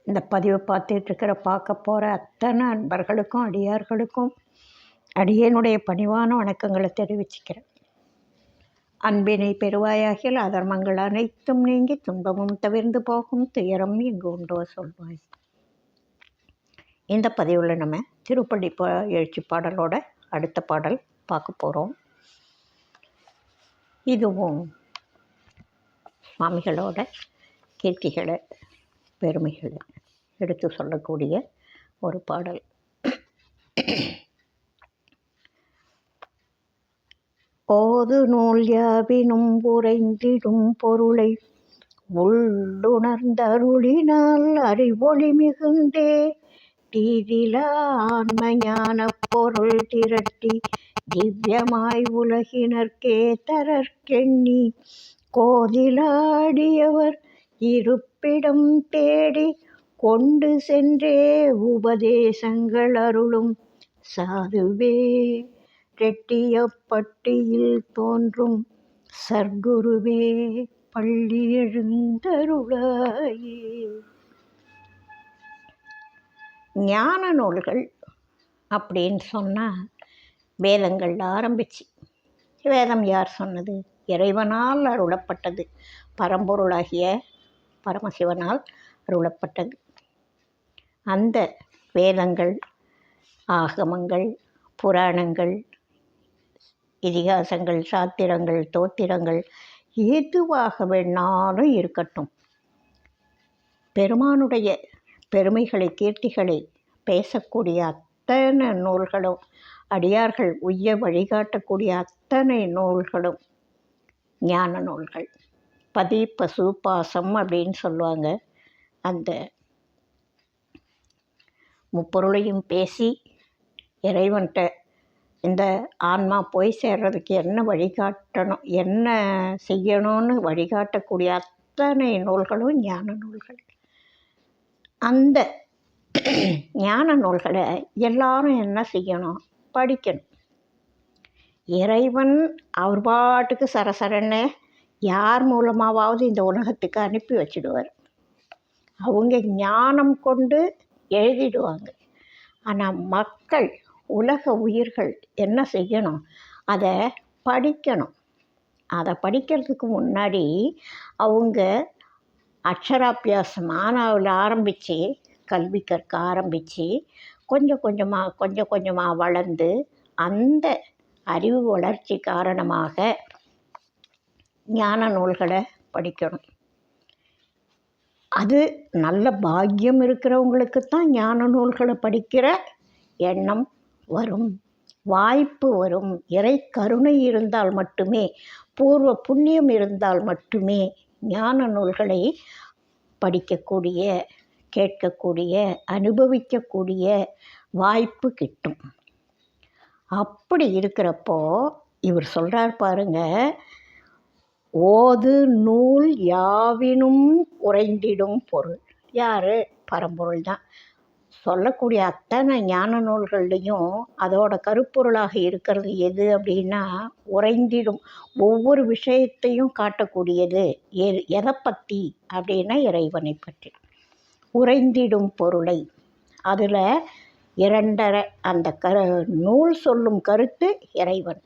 இந்த பதிவை பார்க்க போகிற அத்தனை அன்பர்களுக்கும் அடியார்களுக்கும் அடியேனுடைய பணிவான வணக்கங்களை தெரிவிச்சுக்கிறேன். அன்பினை பெருவாயாகில் அதர்மங்கள் அனைத்தும் நீங்கி துன்பமும் தவிர்ந்து போகும், துயரம் இங்கு உண்டோ சொல்வாய். இந்த பதிவில் நம்ம திருப்பள்ளி எழுச்சி பாடலோட அடுத்த பாடல் பார்க்க போகிறோம். இதுவும் சுவாமிகளோட கீர்த்திகளை பெருமைகளை எடுத்து சொல்லக்கூடிய ஒரு பாடல். ஓது நூல் யாவினும் உறைந்திடும் பொருளை உள்ளுணர்ந்தருளினால் அறிவொளி மிகுந்தே தீதிலா ஆன்மஞான பொருள் திரட்டி திவ்யமாய் உலகினர்க்கே தரற்கெண்ணி கோதிலாடியவர் இருப்பிடம் தேடி கொண்டு சென்றே உபதேசங்கள் அருளும் சாதுவே ரெட்டியப்பட்டியில் தோன்றும் சர்க்குருவே பள்ளி எழுந்தருளாயே. ஞான நூல்கள் அப்படின்னு சொன்னால் வேதங்கள் ஆரம்பிச்சு, வேதம் யார் சொன்னது? இறைவனால் அருளப்பட்டது, பரம்பொருளாகிய பரமசிவனால் அருளப்பட்டது. அந்த வேதங்கள், ஆகமங்கள், புராணங்கள், இதிகாசங்கள், சாத்திரங்கள், தோத்திரங்கள் எதுவாக வேணாலும் இருக்கட்டும், பெருமானுடைய பெருமைகளை கீர்த்திகளை பேசக்கூடிய அத்தனை நூல்களும், அடியார்கள் உய்ய வழிகாட்டக்கூடிய அத்தனை நூல்களும் ஞான நூல்கள். பதி பசு பாசம் அப்படின்னு சொல்லுவாங்க. அந்த முப்பொருளையும் பேசி இறைவன்கிட்ட இந்த ஆன்மா போய் சேர்றதுக்கு என்ன வழிகாட்டணும், என்ன செய்யணும்னு வழிகாட்டக்கூடிய அத்தனை நூல்களும் ஞான நூல்கள். அந்த ஞான நூல்களை எல்லாரும் என்ன செய்யணும்? படிக்கணும். இறைவன் அவர் பாட்டுக்கு சரசரன்னு யார் மூலமாவது இந்த உலகத்துக்கு அனுப்பி வச்சிடுவார். அவங்க ஞானம் கொண்டு எழுதிடுவாங்க. ஆனால் மக்கள், உலக உயிர்கள் என்ன செய்யணும்? அதை படிக்கணும். அதை படிக்கிறதுக்கு முன்னாடி அவங்க அக்ஷராபியாசம் ஆனாவில் ஆரம்பித்து, கல்வி கற்க ஆரம்பித்து, கொஞ்சம் கொஞ்சமாக வளர்ந்து அந்த அறிவு வளர்ச்சி காரணமாக ஞான நூல்களை படிக்கணும். அது நல்ல பாக்கியம் இருக்கிறவங்களுக்கு தான் ஞான நூல்களை படிக்கிற எண்ணம் வரும், வாய்ப்பு வரும். இறை கருணை இருந்தால் மட்டுமே, பூர்வ புண்ணியம் இருந்தால் மட்டுமே ஞான நூல்களை படிக்கக்கூடிய, கேட்கக்கூடிய, அனுபவிக்கக்கூடிய வாய்ப்பு கிட்டும். அப்படி இருக்கிறப்போ இவர் சொல்கிறார் பாருங்க, ஓது நூல் யாவினும் உறைந்திடும் பொருள். யார்? பரம்பொருள் தான். சொல்லக்கூடிய அத்தனை ஞான நூல்கள்லையும் அதோட கருப்பொருளாக இருக்கிறது எது அப்படின்னா, உறைந்திடும், ஒவ்வொரு விஷயத்தையும் காட்டக்கூடியது. எதை பற்றி அப்படின்னா இறைவனை பற்றி. உறைந்திடும் பொருளை, அதில் இரண்டரை அந்த நூல் சொல்லும் கருத்து இறைவன்.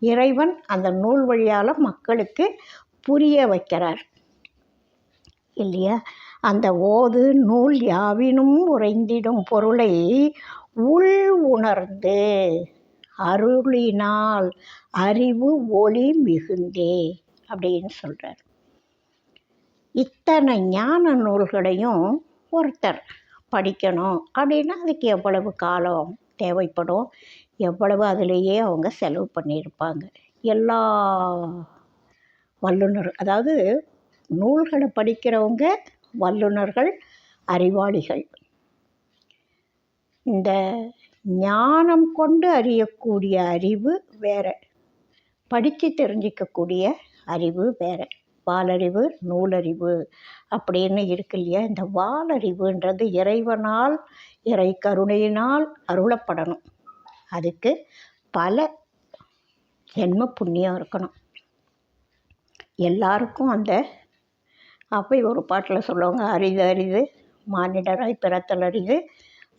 இறைவன் அந்த நூல் வழியால் மக்களுக்கு புரிய வைக்கிறார் இல்லையா? அந்த ஓது நூல் யாவினும் உறைந்திடும் பொருளை உள் உணர்ந்து அருளினால் அறிவு ஒளி மிகுந்தே அப்படின்னு சொல்கிறார். இத்தனை ஞான நூல்களையும் ஒருத்தர் படிக்கணும் அப்படின்னா அதுக்கு எவ்வளவு காலம் தேவைப்படும், எவ்வளவு அதிலேயே அவங்க செலவு பண்ணியிருப்பாங்க. எல்லா வல்லுநர், அதாவது நூல்களை படிக்கிறவங்க வல்லுநர்கள், அறிவாளிகள். இந்த ஞானம் கொண்டு அறியக்கூடிய அறிவு வேற, படித்து தெரிஞ்சிக்கக்கூடிய அறிவு வேற. வாலறிவு, நூலறிவு அப்படின்னு இருக்கு இல்லையா? இந்த வாலறிவுன்றது இறைவனால், இறை கருணையினால் அருளப்படணும். அதுக்கு பல ஜென்ம புண்ணியம் இருக்கணும். எல்லாருக்கும் அந்த அப்போ ஒரு பாட்டில் சொல்லுவாங்க, அரிது அரிது மானிடராய் பிறத்தல் அரிது,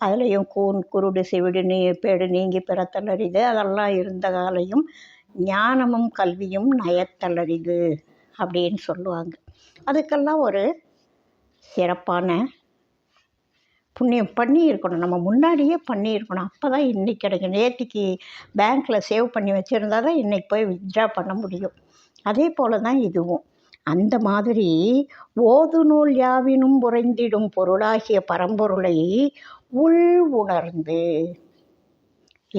அதுலேயும் கூன் குருடு செவிடு பேடு நீங்கி பிறத்தல் அரிது, அதெல்லாம் இருந்த காலையும் ஞானமும் கல்வியும் நயத்தல் அரிது அப்படின்னு சொல்லுவாங்க. அதுக்கெல்லாம் ஒரு சிறப்பான புண்ணியம் பண்ணியிருக்கணும், நம்ம முன்னாடியே பண்ணியிருக்கணும். அப்போ தான் இன்றைக்கி கிடைக்கும். நேற்றுக்கு பேங்க்கில் சேவ் பண்ணி வச்சுருந்தா தான் இன்றைக்கி போய் வித்ட்ரா பண்ண முடியும். அதே போல் தான் இதுவும். அந்த மாதிரி ஓது நூல் யாவினும் உறைந்திடும் பொருளாகிய பரம்பொருளை உள் உணர்ந்து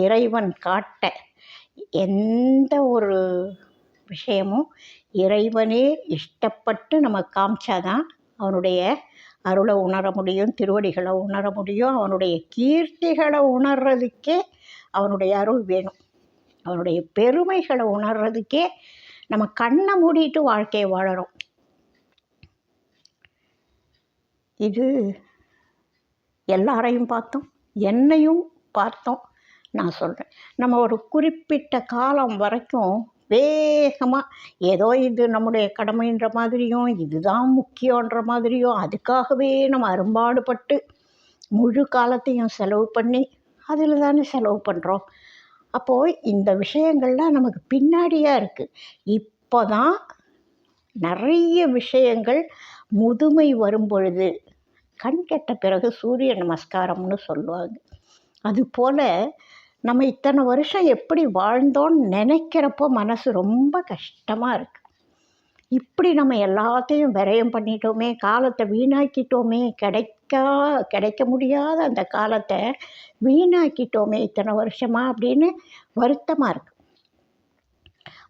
இறைவன் காட்ட எந்த ஒரு விஷயமும் இறைவனே இஷ்டப்பட்டு நம்ம காமிச்சாதான் அவனுடைய அருளை உணர முடியும், திருவடிகளை உணர முடியும். அவனுடைய கீர்த்திகளை உணர்றதுக்கே அவனுடைய அருள் வேணும். அவனுடைய பெருமைகளை உணர்றதுக்கே நம்ம கண்ணை மூடிட்டு வாழ்க்கையை வாழறோம். இது எல்லாரையும் பார்த்தோம், என்னையும் பார்த்தோம். நான் சொல்கிறேன், நம்ம ஒரு குறிப்பிட்ட காலம் வரைக்கும் வேகமாக ஏதோ இது நம்முடைய கடமைன்ற மாதிரியும் இதுதான் முக்கியன்ற மாதிரியும் அதுக்காகவே நம்ம அரும்பாடுபட்டு முழு காலத்தையும் செலவு பண்ணி அதில் தானே செலவு பண்ணுறோம். அப்போது இந்த விஷயங்கள்லாம் நமக்கு பின்னாடியாக இருக்குது. இப்போ தான் நிறைய விஷயங்கள் முதுமை வரும் பொழுது, கண் கெட்ட பிறகு சூரிய நமஸ்காரம்னு சொல்லுவாங்க. அதுபோல் நம்ம இத்தனை வருஷம் எப்படி வாழ்ந்தோன்னு நினைக்கிறப்போ மனசு ரொம்ப கஷ்டமாக இருக்குது. இப்படி நம்ம எல்லாத்தையும் விரயம் பண்ணிட்டோமே, காலத்தை வீணாக்கிட்டோமே, கிடைக்க முடியாத அந்த காலத்தை வீணாக்கிட்டோமே இத்தனை வருஷமா அப்படின்னு வருத்தமாக இருக்குது.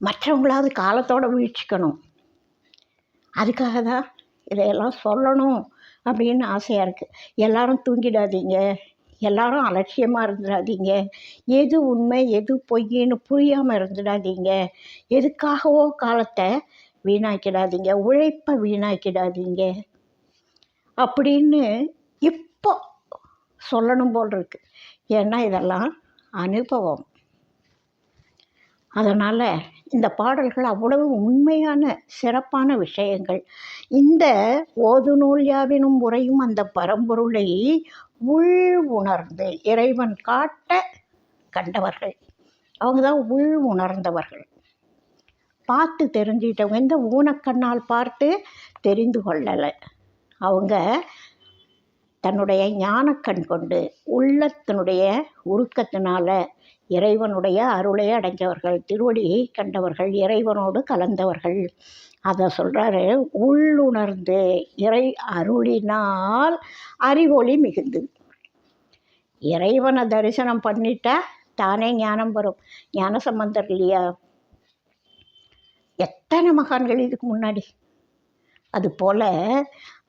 மற்றவங்களாவது காலத்தோடு வீழ்ச்சிக்கணும், அதுக்காக தான் இதையெல்லாம் சொல்லணும் அப்படின்னு ஆசையாக இருக்குது. எல்லாரும் தூங்கிடாதீங்க, எல்லாரும் அலட்சியமாக இருந்துடாதீங்க, எது உண்மை எது பொய்ன்னு புரியாமல் இருந்துடாதீங்க, எதுக்காகவோ காலத்தை வீணாக்கிடாதீங்க, உழைப்பை வீணாக்கிடாதீங்க அப்படின்னு இப்போ சொல்லணும் போல் இருக்குது. ஏன்னா இதெல்லாம் அனுபவம். அதனால் இந்த பாடல்கள் அவ்வளவு உண்மையான சிறப்பான விஷயங்கள். இந்த ஓது நூல் யாவினும் உறையும் அந்த பரம்பொருளை உள் உணர்ந்து இறைவன் காட்ட கண்டவர்கள் அவங்க தான் உள் உணர்ந்தவர்கள். பார்த்து தெரிஞ்சுக்கிட்டவங்க, இந்த ஊனக்கண்ணால் பார்த்து தெரிந்து கொள்ளலை. அவங்க தன்னுடைய ஞானக்கண் கொண்டு உள்ளத்தினுடைய உருக்கத்தினால இறைவனுடைய அருளை அடைஞ்சவர்கள், திருவடியை கண்டவர்கள், இறைவனோடு கலந்தவர்கள். அதை சொல்கிறாரு, உள்ளுணர்ந்து இறை அருளினால் அறிவொளி மிகுந்து. இறைவனை தரிசனம் பண்ணிட்டா தானே ஞானம் வரும். ஞானசம்பந்தர் இல்லையா, எத்தனை மகான்கள் இதுக்கு முன்னாடி. அதுபோல்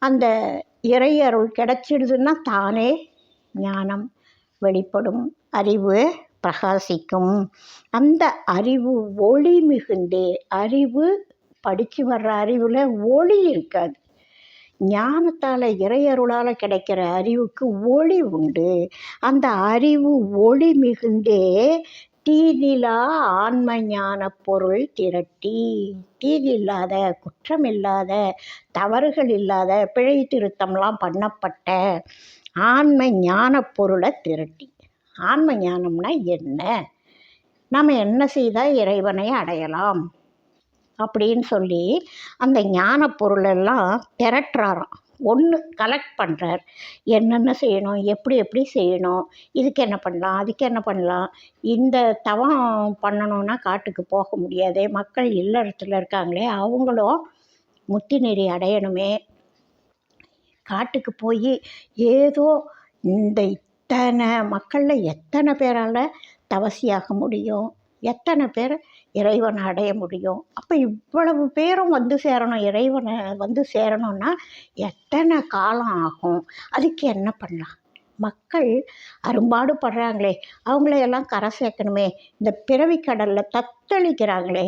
அந்த இறை அருள் கிடைச்சிடுதுன்னா தானே ஞானம் வெளிப்படும், அறிவு பிரகாசிக்கும். அந்த அறிவு ஒளி மிகுந்தே, அறிவு படித்து வர்ற அறிவில் ஒளி இருக்காது. ஞானத்தால் இறையருளால் கிடைக்கிற அறிவுக்கு ஒளி உண்டு. அந்த அறிவு ஒளி மிகுந்தே தீதிலா ஆன்ம ஞான பொருள் திரட்டி, தீதி இல்லாத, குற்றம் இல்லாத, தவறுகள் இல்லாத, பிழை திருத்தம்லாம் பண்ணப்பட்ட ஆன்ம ஞான பொருளை திரட்டி. ஆன்ம ஞானம்னா என்ன, நாம் என்ன செய்தால் இறைவனை அடையலாம் அப்படின்னு சொல்லி அந்த ஞான பொருளெல்லாம் திரட்டுறாராம். ஒன்று கலெக்ட் பண்ணுறார். என்னென்ன செய்யணும், எப்படி எப்படி செய்யணும், இதுக்கு என்ன பண்ணலாம், அதுக்கு என்ன பண்ணலாம். இந்த தவம் பண்ணணுன்னா காட்டுக்கு போக முடியாது, மக்கள் இல்லறத்தில் இருக்காங்களே அவங்களும் முத்தி நெறி அடையணுமே, காட்டுக்கு போய் ஏதோ இந்த இத்தனை மக்களில் எத்தனை பேரால் தவசியாக முடியும், எத்தனை பேர் இறைவனை அடைய முடியும். அப்போ இவ்வளவு பேரும் வந்து சேரணும், இறைவனை வந்து சேரணும்னா எத்தனை காலம் ஆகும், அதுக்கு என்ன பண்ணலாம். மக்கள் அரும்பாடு படுறாங்களே, அவங்களையெல்லாம் கரை சேர்க்கணுமே. இந்த பிறவி கடலில் தத்தளிக்கிறாங்களே,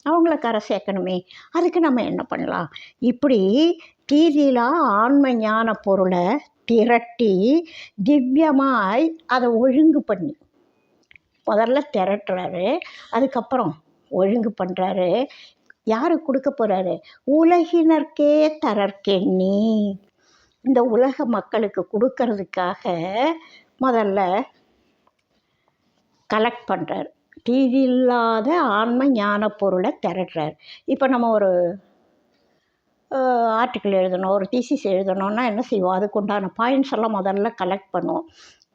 அவங்கள கரை சேர்க்கணுமே, அதுக்கு நம்ம என்ன பண்ணலாம். இப்படி தீதிலா ஆன்ம ஞான பொருளை திரட்டி திவ்யமாய் அதை ஒழுங்கு பண்ணி, முதல்ல திரட்டுறாரு, அதுக்கப்புறம் ஒழுங்கு பண்ணுறாரு. யாருக்கு கொடுக்க போகிறாரு, உலகினர்க்கே தரற்கெண்ணி. இந்த உலக மக்களுக்கு கொடுக்கறதுக்காக முதல்ல கலெக்ட் பண்ணுறார். தீதில்லாத ஆன்ம ஞான பொருளை திரட்டுறார். இப்போ நம்ம ஒரு ஆர்டிக்கிள் எழுதணும், ஒரு தீசிஸ் எழுதணும்னா என்ன செய்வோம், அதுக்கு உண்டான பாயிண்ட்ஸ் எல்லாம் முதல்ல கலெக்ட் பண்ணுவோம்.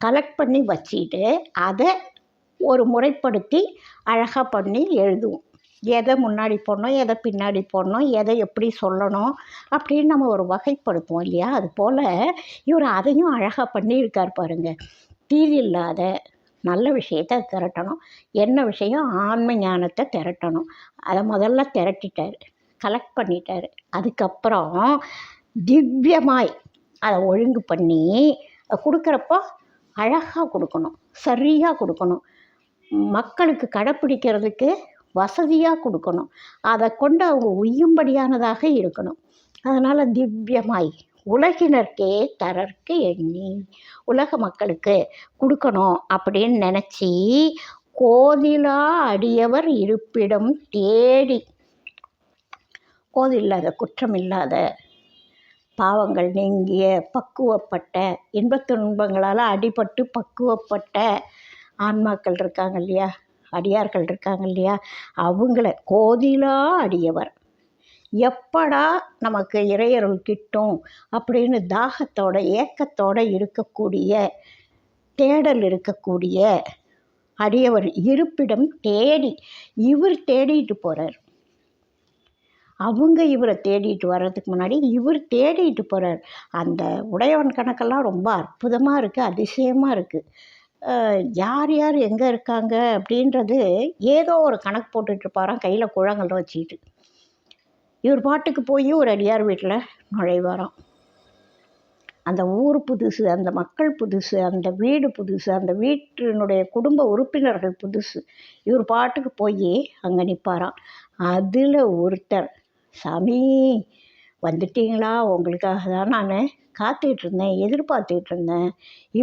கலெக்ட் பண்ணி வச்சுட்டு அதை ஒரு முறைப்படுத்தி அழகாக பண்ணி எழுதுவோம். எதை முன்னாடி போடணும், எதை பின்னாடி போடணும், எதை எப்படி சொல்லணும் அப்படின்னு நம்ம ஒரு வகைப்படுத்துவோம் இல்லையா? அது போல் இவர் அதையும் அழகாக பண்ணியிருக்கார் பாருங்கள். தீதில்லாத நல்ல விஷயத்தை திரட்டணும். என்ன விஷயம்? ஆன்ம ஞானத்தை திரட்டணும். அதை முதல்ல திரட்டிட்டார், கலெக்ட் பண்ணிட்டார். அதுக்கப்புறம் திவ்யமாய் அதை ஒழுங்கு பண்ணி கொடுக்குறப்போ அழகாக கொடுக்கணும், சரியாக கொடுக்கணும், மக்களுக்கு கடைப்பிடிக்கிறதுக்கு வசதியாக கொடுக்கணும், அதை கொண்டு அவங்க உய்யும்படியானதாக இருக்கணும். அதனால் திவ்யமாய் உலகினர்க்கே தரற்கு எண்ணி உலக மக்களுக்கு கொடுக்கணும் அப்படின்னு நினச்சி கோதிலா அடியவர் இருப்பிடம் தேடி, கோதில்லாத குற்றமில்லாத பாவங்கள் நீங்கிய பக்குவப்பட்ட இன்பத்து துன்பங்களால் அடிபட்டு பக்குவப்பட்ட ஆன்மாக்கள் இருக்காங்க இல்லையா, அடியார்கள் இருக்காங்க இல்லையா, அவங்கள கோதிலா அடியவர் எப்படா நமக்கு இறையருள் கிட்டும் அப்படின்னு தாகத்தோட ஏக்கத்தோடு இருக்கக்கூடிய, தேடல் இருக்கக்கூடிய அடியவர் இருப்பிடம் தேடி இவர் தேடிட்டு போகிறார். அவங்க இவரை தேடிட்டு வர்றதுக்கு முன்னாடி இவர் தேடிட்டு போகிறார். அந்த உடையவன் கணக்கெல்லாம் ரொம்ப அற்புதமாக இருக்குது, அதிசயமாக இருக்குது. யார் யார் எங்கே இருக்காங்க அப்படின்றது ஏதோ ஒரு கணக்கு போட்டுட்ருப்பாராம், கையில் குழங்கல் வச்சுக்கிட்டு. இவர் பாட்டுக்கு போய் ஒரு அடியார் வீட்டில் நுழைவாராம். அந்த ஊர் புதுசு, அந்த மக்கள் புதுசு, அந்த வீடு புதுசு, அந்த வீட்டினுடைய குடும்ப உறுப்பினர்கள் புதுசு. இவர் பாட்டுக்கு போய் அங்கே நிற்பாராம். அதில் ஒருத்தர், சாமி வந்துட்டீங்களா, உங்களுக்காக தான் நான் காத்துட்ருந்தேன், எதிர்பார்த்துட்ருந்தேன்,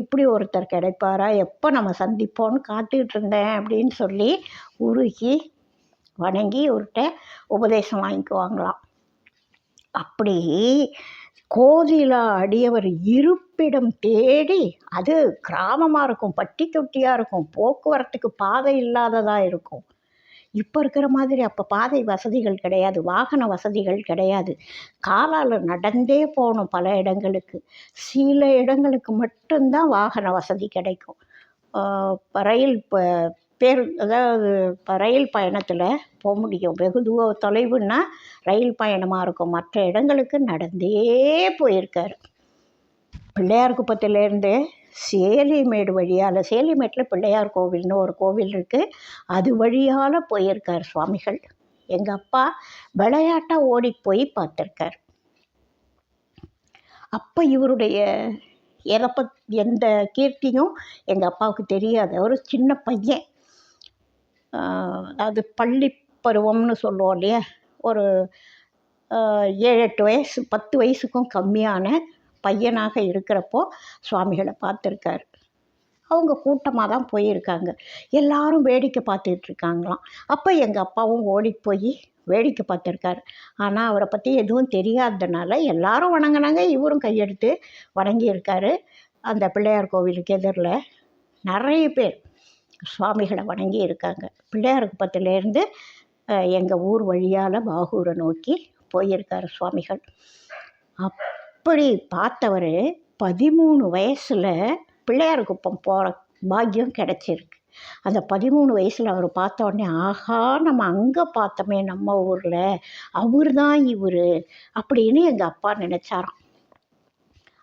இப்படி ஒருத்தர் கிடைப்பாரா, எப்போ நம்ம சந்திப்போன்னு காத்துட்ருந்தேன் அப்படின்னு சொல்லி உருகி வணங்கி இவர்கிட்ட உபதேசம் வாங்கிக்குவாங்களாம். அப்படி கோதிலா அடியவர் இருப்பிடம் தேடி, அது கிராமமாக இருக்கும், பட்டி தொட்டியாக இருக்கும், போக்குவரத்துக்கு பாதை இல்லாததாக இருக்கும். இப்போ இருக்கிற மாதிரி அப்போ பாதை வசதிகள் கிடையாது, வாகன வசதிகள் கிடையாது. காலால் நடந்தே போகணும் பல இடங்களுக்கு. சில இடங்களுக்கு மட்டும்தான் வாகன வசதி கிடைக்கும். ரயில் அதாவது இப்போ ரயில் பயணத்தில் போக முடியும். வெகு தொலைவுன்னா ரயில் பயணமாக இருக்கும். மற்ற இடங்களுக்கு நடந்தே போயிருக்கார். பிள்ளையார் குப்பத்திலேருந்து சேலிமேடு வழியால், சேலிமேட்டில் பிள்ளையார் கோவில்னு ஒரு கோவில் இருக்குது, அது வழியால் போயிருக்கார் சுவாமிகள். எங்கள் அப்பா விளையாட்டாக ஓடி போய் பார்த்துருக்கார். அப்போ இவருடைய எந்த கீர்த்தியும் எங்கள் அப்பாவுக்கு தெரியாது. ஒரு சின்ன பையன், அதாவது பள்ளி பருவம்னு சொல்லுவோம் இல்லையா, ஒரு 7-8 வயசு, 10 வயசுக்கும் கம்மியான பையனாக இருக்கிறப்போ சுவாமிகளை பார்த்துருக்காரு. அவங்க கூட்டமாக தான் போயிருக்காங்க. எல்லாரும் வேடிக்கை பார்த்துட்ருக்காங்களாம். அப்போ எங்கள் அப்பாவும் ஓடி போய் வேடிக்கை பார்த்துருக்காரு. ஆனால் அவரை பற்றி எதுவும் தெரியாததுனால எல்லாரும் வணங்கினாங்க, இவரும் கையெடுத்து வணங்கியிருக்காரு. அந்த பிள்ளையார் கோவிலுக்கு எதிரில் நிறைய பேர் சுவாமிகளை வணங்கி இருக்காங்க. பிள்ளையார் குப்பத்திலேருந்து எங்கள் ஊர் வழியால் பாகூரை நோக்கி போயிருக்கார் சுவாமிகள். அப்படி பார்த்தவர் 13 வயசில் பிள்ளையார் குப்பம் போகிற பாக்கியம் கிடச்சிருக்கு. அந்த 13 வயசில் அவர் பார்த்த உடனே, ஆஹா நம்ம அங்கே பார்த்தோமே நம்ம ஊரில், அவர் தான் இவர் அப்படின்னு எங்கள் அப்பா நினச்சாராம்.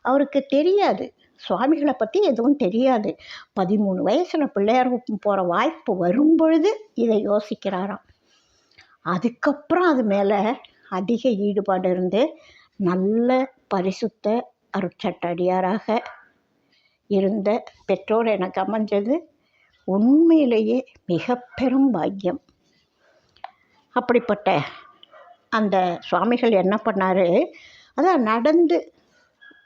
அவருக்கு தெரியாது, சுவாமிகளை பற்றி எதுவும் தெரியாது. 13 வயசில் பிள்ளையார் குப்பம் போகிற வாய்ப்பு வரும்பொழுது இதை யோசிக்கிறாராம். அதுக்கப்புறம் அது மேலே அதிக ஈடுபாடு இருந்து நல்ல பரிசுத்த அருட்சட்டடியாராக இருந்த பெற்றோர் எனக்கு அமைஞ்சது உண்மையிலேயே மிக பெரும் பாக்கியம். அப்படிப்பட்ட அந்த சுவாமிகள் என்ன பண்ணார், அதான் நடந்து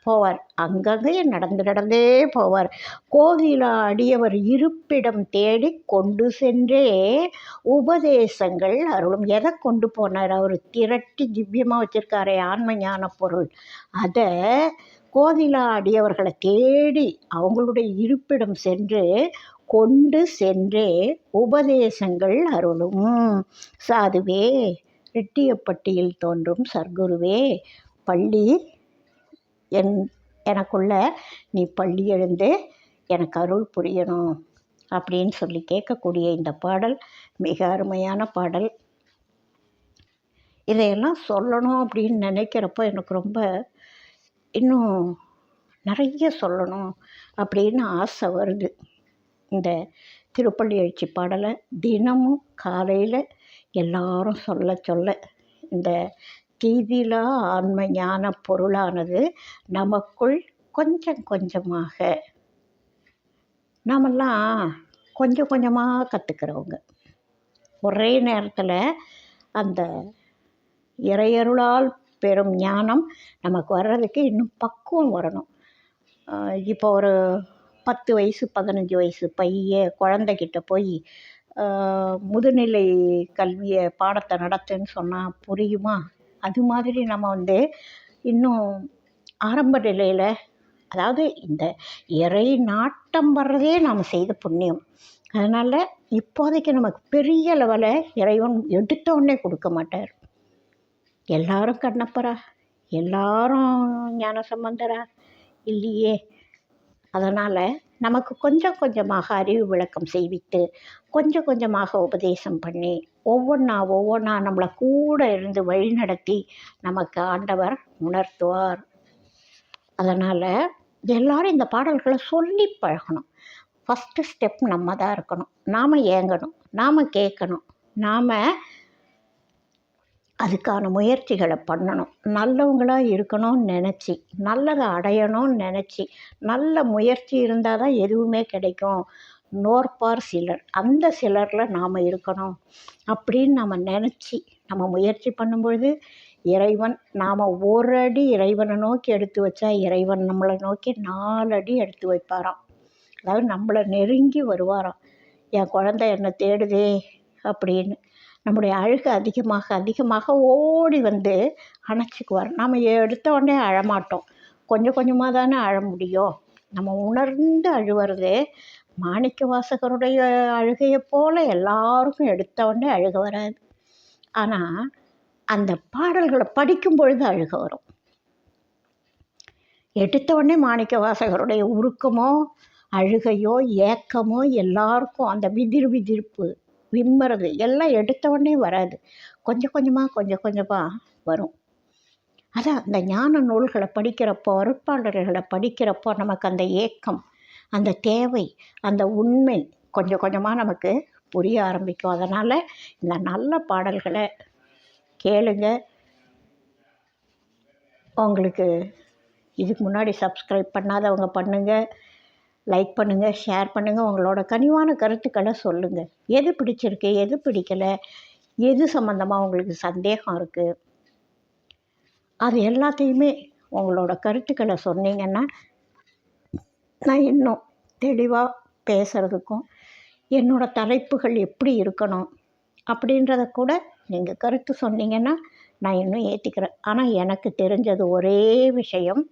போவார், அங்கங்கே நடந்தே போவார். கோதிலா அடியவர் இருப்பிடம் தேடி கொண்டு சென்றே உபதேசங்கள் அருளும். எதை கொண்டு போனார் அவர்? திரட்டி திவ்யமாக வச்சுருக்காரே ஆன்ம ஞான பொருள், அதை கோதிலா அடியவர்களை தேடி அவங்களுடைய இருப்பிடம் சென்று கொண்டு சென்றே உபதேசங்கள் அருளும் சாதுவே, ரெட்டியப்பட்டியில் தோன்றும் சர்க்குருவே, பள்ளி எனக்குள்ள நீ பள்ளி எழுந்து எனக்கு அருள் புரியணும் அப்படின்னு சொல்லி கேட்கக்கூடிய இந்த பாடல் மிக அருமையான பாடல். இதையெல்லாம் சொல்லணும் அப்படின்னு நினைக்கிறப்போ எனக்கு ரொம்ப இன்னும் நிறைய சொல்லணும் அப்படின்னு ஆசை வருது. இந்த திருப்பள்ளி எழுச்சி பாடலை தினமும் காலையில் எல்லாரும் சொல்ல சொல்ல இந்த தீதிலா ஆன்ம ஞான பொருளானது நமக்குள் கொஞ்சம் கொஞ்சமாக, நாமெல்லாம் கொஞ்சம் கொஞ்சமாக கற்றுக்கிறவங்க. ஒரே நேரத்தில் அந்த இறையருளால் பெறும் ஞானம் நமக்கு வர்றதுக்கு இன்னும் பக்குவம் வரணும். இப்போ ஒரு 10 வயசு 15 வயசு குழந்தைகிட்ட போய் முதுநிலை கல்வியை பாடத்தை நடத்துன்னு சொன்னால் புரியுமா? அது மாதிரி நம்ம இன்னும் ஆரம்ப நிலையில், அதாவது இந்த இறை நாட்டம் வர்றதே நாம் செய்த புண்ணியம். அதனால் இப்போதைக்கு நமக்கு பெரிய லெவலில் இறைவன் எடுத்த உடனே கொடுக்க மாட்டார். எல்லாரும் கண்ணப்பரா, எல்லாரும் ஞான சம்பந்தரா இல்லையே. அதனால் நமக்கு கொஞ்சம் கொஞ்சமாக அறிவு விளக்கம் செய்வித்து, கொஞ்சம் கொஞ்சமாக உபதேசம் பண்ணி, ஒவ்வொன்றா நம்மளை கூட இருந்து வழிநடத்தி நமக்கு ஆண்டவர் உணர்த்துவார். அதனால் எல்லோரும் இந்த பாடல்களை சொல்லி பழகணும். ஃபஸ்ட்டு ஸ்டெப் நம்ம தான் இருக்கணும். நாம் ஏங்கணும், நாம் கேட்கணும், நாம் அதுக்கான முயற்சிகளை பண்ணணும். நல்லவங்களாக இருக்கணும்னு நினச்சி, நல்லதை அடையணும்னு நினச்சி, நல்ல முயற்சி இருந்தால் தான் எதுவுமே கிடைக்கும். நோற்பார் சிலர், அந்த சிலரில் நாம் இருக்கணும் அப்படின்னு நம்ம நினச்சி நம்ம முயற்சி பண்ணும்பொழுது இறைவன், நாம் ஒரு அடி இறைவனை நோக்கி எடுத்து வச்சா இறைவன் நம்மளை நோக்கி 4 அடி எடுத்து வைப்பாராம். அதாவது நம்மளை நெருங்கி வருவாராம். என் குழந்தை என்னை தேடுதே அப்படின்னு. நம்முடைய அழுகை அதிகமாக அதிகமாக ஓடி வந்து அணைச்சிக்குவார். நாம் எடுத்த உடனே அழமாட்டோம், கொஞ்சம் கொஞ்சமாக தானே அழ முடியும். நம்ம உணர்ந்து அழுவுறது மாணிக்க வாசகருடைய அழுகையை போல் எல்லாருக்கும் எடுத்த உடனே அழுக வராது. ஆனால் அந்த பாடல்களை படிக்கும் பொழுது அழுக வரும். எடுத்த உடனே மாணிக்க வாசகருடைய உருக்கமோ அழுகையோ ஏக்கமோ எல்லாருக்கும் அந்த விதிர்ப்பு விம்மறது எல்லாம் எடுத்த உடனே வராது. கொஞ்சம் கொஞ்சமாக வரும். அதான் அந்த ஞான நூல்களை படிக்கிறப்போ, அருட்பாடல்களை படிக்கிறப்போ நமக்கு அந்த ஏக்கம், அந்த தேவை, அந்த உண்மை கொஞ்சம் கொஞ்சமாக நமக்கு புரிய ஆரம்பிக்கும். அதனால் இந்த நல்ல பாடல்களை கேளுங்க. உங்களுக்கு இதுக்கு முன்னாடி சப்ஸ்கிரைப் பண்ணாதவங்க பண்ணுங்கள், லைக் பண்ணுங்கள், ஷேர் பண்ணுங்கள். உங்களோட கனிவான கருத்துக்களை சொல்லுங்கள். எது பிடிச்சிருக்கு, எது பிடிக்கலை, எது சம்மந்தமாக உங்களுக்கு சந்தேகம் இருக்குது, அது எல்லாத்தையுமே உங்களோட கருத்துக்களை சொன்னீங்கன்னா நான் இன்னும் தெளிவாக பேசுகிறதுக்கும், என்னோடய தலைப்புகள் எப்படி இருக்கணும் அப்படின்றத கூட நீங்கள் கருத்து சொன்னீங்கன்னா நான் இன்னும் ஏற்றிக்கிறேன். ஆனால் எனக்கு தெரிஞ்சது ஒரே விஷயம்,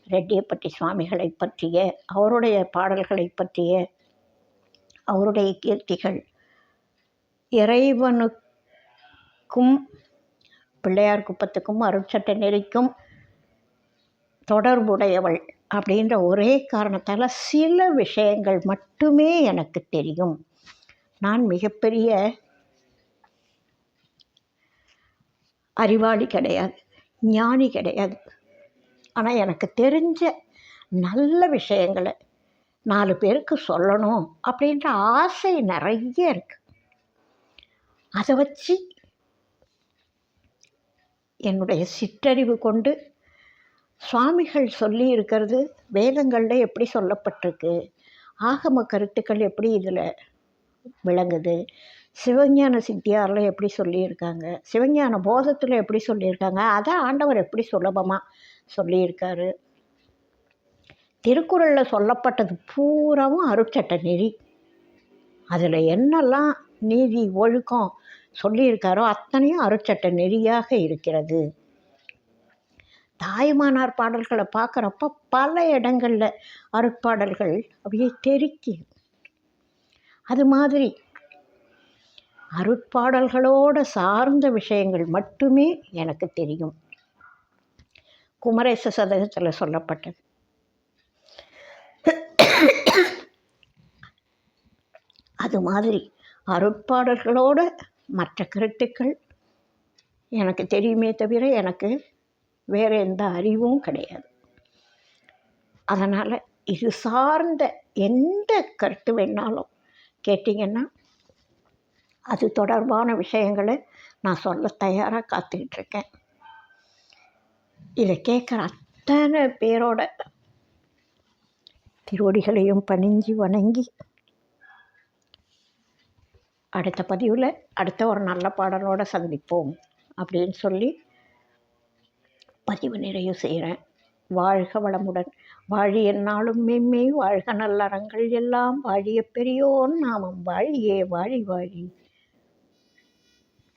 ரெட்டியப்பட்டி சுவாமிகளை பற்றிய, அவருடைய பாடல்களை பற்றிய, அவருடைய கீர்த்திகள் இறைவனுக்கும் பிள்ளையார் குப்பத்துக்கும் அருட்சட்ட நெறிக்கும் தொடர்புடையவள் அப்படின்ற ஒரே காரணத்தால் சில விஷயங்கள் மட்டுமே எனக்கு தெரியும். நான் மிகப்பெரிய அறிவாளி கிடையாது, ஞானி கிடையாது. ஆனால் எனக்கு தெரிஞ்ச நல்ல விஷயங்களை 4 பேருக்கு சொல்லணும் அப்படின்ற ஆசை நிறைய இருக்குது. அதை வச்சு என்னுடைய சிற்றறிவு கொண்டு சுவாமிகள் சொல்லி இருக்கிறது வேதங்களில் எப்படி சொல்லப்பட்டிருக்கு, ஆகம கருத்துக்கள் எப்படி இதில் விளங்குது, சிவஞான சித்தியாரில் எப்படி சொல்லியிருக்காங்க, சிவஞான போதத்தில் எப்படி சொல்லியிருக்காங்க, அதை ஆண்டவர் எப்படி சுலபமாக சொல்லியிருக்காரு. திருக்குறளில் சொல்லப்பட்டது பூராவும் அருட்சட்ட நெறி. அதில் என்னெல்லாம் நீதி ஒழுக்கம் சொல்லியிருக்காரோ அத்தனையும் அருட்சட்ட நெறியாக இருக்கிறது. தாயுமானார் பாடல்களை பார்க்குறப்ப பல இடங்களில் அருட்பாடல்கள் அப்படியே தெறிக்கி. அது மாதிரி அருட்பாடல்களோடு சார்ந்த விஷயங்கள் மட்டுமே எனக்கு தெரியும். குமரேச சதகத்தில் சொல்லப்பட்டது. அது மாதிரி அருட்பாடல்களோட மற்ற கருத்துக்கள் எனக்கு தெரியுமே தவிர எனக்கு வேறு எந்த அறிவும் கிடையாது. அதனால் இது சார்ந்த எந்த கருத்து வேணாலும் கேட்டிங்கன்னா அது தொடர்பான விஷயங்களை நான் சொல்ல தயாராக காத்துக்கிட்டுருக்கேன். இதை கேட்குற அத்தனை பேரோட திருவடிகளையும் பணிஞ்சு வணங்கி அடுத்த பதிவில் அடுத்த ஒரு நல்ல பாடலோடு சந்திப்போம் அப்படின்னு சொல்லி பதிவு நிறைவு செய்கிறேன். வாழ்க வளமுடன். வாழி எந்நாளும் மென்மை வாழ்க நல்லறங்கள் எல்லாம் வாழிய பெரியோன் நாமம் வாழியே வாழி வாழி.